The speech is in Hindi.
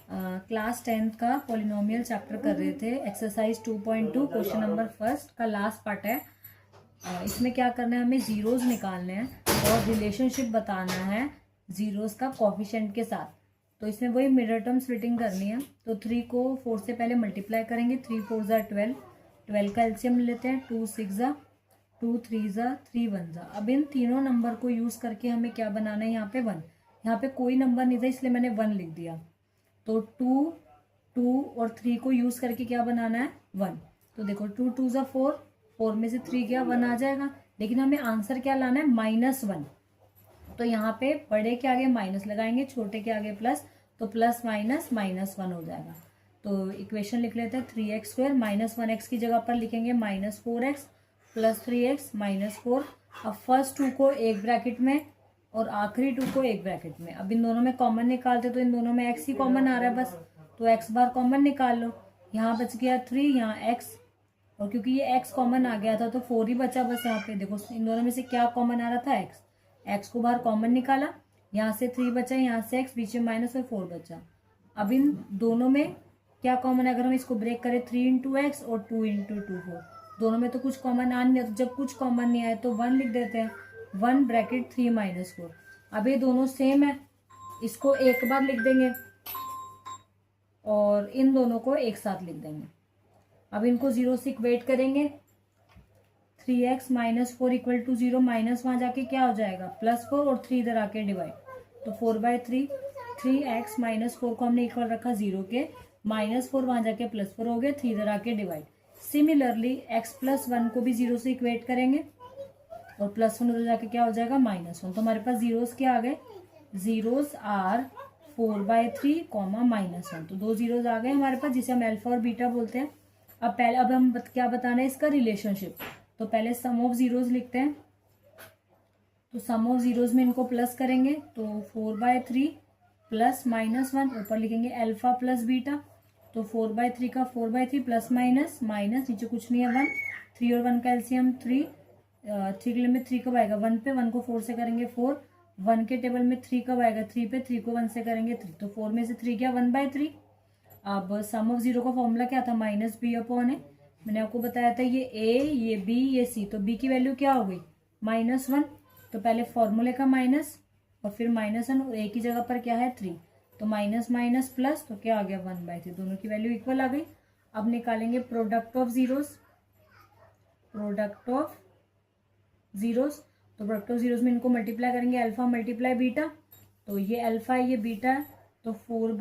क्लास 10th का पॉलिनोमियल चैप्टर कर रहे थे। एक्सरसाइज 2.2 क्वेश्चन नंबर फर्स्ट का लास्ट पार्ट है। इसमें क्या करना है, हमें जीरोस निकालने हैं और रिलेशनशिप बताना है जीरोस का कोफिशिएंट के साथ। तो इसमें वही मिडल टर्म स्प्लिटिंग करनी है। तो 3 को 4 से पहले मल्टीप्लाई करेंगे। 3 4 ज़ा 12, 12 का एलसीएम लेते हैं। 2 6 ज़ा 2, 3 ज़ा 3, 1 ज़ा। अब इन तीनों नंबर को यूज़ करके हमें क्या बनाना है, यहाँ पे 1। यहाँ पे कोई नंबर नहीं था इसलिए मैंने 1 लिख दिया। तो 2, 2 और 3 को यूज़ करके क्या बनाना है, 1। तो देखो 2 2 ज़ा 4, 4 में से 3 गया, 1 आ जाएगा। लेकिन हमें आंसर क्या लाना है, -1। तो यहाँ पे बड़े के आगे माइनस लगाएंगे, छोटे के आगे प्लस, तो प्लस माइनस -1 हो जाएगा। तो इक्वेशन लिख लेते हैं 3x² -1x की जगह पर लिखेंगे -4x + 3x -4। अब फर्स्ट 2 को एक ब्रैकेट में और आखिरी 2 को एक ब्रैकेट में। अब इन दोनों में कॉमन निकालते तो इन दोनों में x ही कॉमन आ रहा है बस, तो x बार कॉमन निकाल लो। यहाँ बच गया 3, यहाँ x, और क्योंकि ये x कॉमन आ गया था तो 4 ही बचा बस। यहाँ पे देखो इन दोनों में से क्या कॉमन आ रहा था, x को बाहर कॉमन निकाला, यहाँ से 3 बचा, यहाँ से x, बीच में माइनस और 4 बचा। अब इन दोनों में क्या कॉमन है, अगर हम इसको ब्रेक करें 3 × x और 2 × 2 4, दोनों में तो कुछ कॉमन आ नहीं है। तो जब कुछ कॉमन नहीं आए तो 1 लिख देते हैं, 1 ब्रैकेट 3 - 4। अब ये दोनों सेम है, इसको एक बार लिख देंगे और इन दोनों को एक साथ लिख देंगे। अब इनको 0 से इक्वेट करेंगे। 3x - 4 = 0, माइनस वहाँ जाके क्या हो जाएगा, +4, और 3 इधर आके डिवाइड, तो 4/3। 3x - 4 को हमने इक्वल रखा 0 के, -4 वहाँ जाके +4 हो गए, 3 इधर आके डिवाइड। सिमिलरली x + 1 को भी 0 से इक्वेट करेंगे और +1 उधर जाके क्या हो जाएगा, -1। तो हमारे पास जीरोस क्या आ गए, जीरोस आर 4/3, -1। तो 2 जीरोस आ गए हमारे पास, जिसे हम अल्फा और बीटा बोलते हैं। अब हम क्या बताना है, इसका रिलेशनशिप। तो पहले सम ऑफ जीरोस लिखते हैं। तो सम ऑफ जीरोस में इनको प्लस करेंगे, तो 4/3 + -1, ऊपर लिखेंगे अल्फा प्लस बीटा। तो 4/3 का 4/3 प्लस माइनस माइनस, नीचे कुछ नहीं है 1, 3 और 1 का एलसीएम 3। 3 के लिए में 3 कब आएगा, 1 पे, 1 को 4 से करेंगे 4। 1 के टेबल में 3 कब आएगा, 3 पे, 3 को 1 से करेंगे 3। तो 4 में से 3 गया, 1/3। अब सम ऑफ जीरो का फॉर्मूला क्या था, -b/a। मैंने आपको बताया था ये a, ये b, ये c। तो b की वैल्यू क्या हो गई, -1। तो पहले फॉर्मूले का माइनस और फिर -1, और a की जगह पर क्या है 3। तो माइनस माइनस प्लस, तो क्या आ गया 1/3। दोनों की वैल्यू इक्वल आ गई। अब निकालेंगे product of zeros. Product of zeros, तो प्रोडक्ट ऑफ जीरोस में इनको मल्टीप्लाई करेंगे, अल्फा मल्टीप्लाई बीटा। तो ये अल्फा है, ये बीटा है, तो 4/3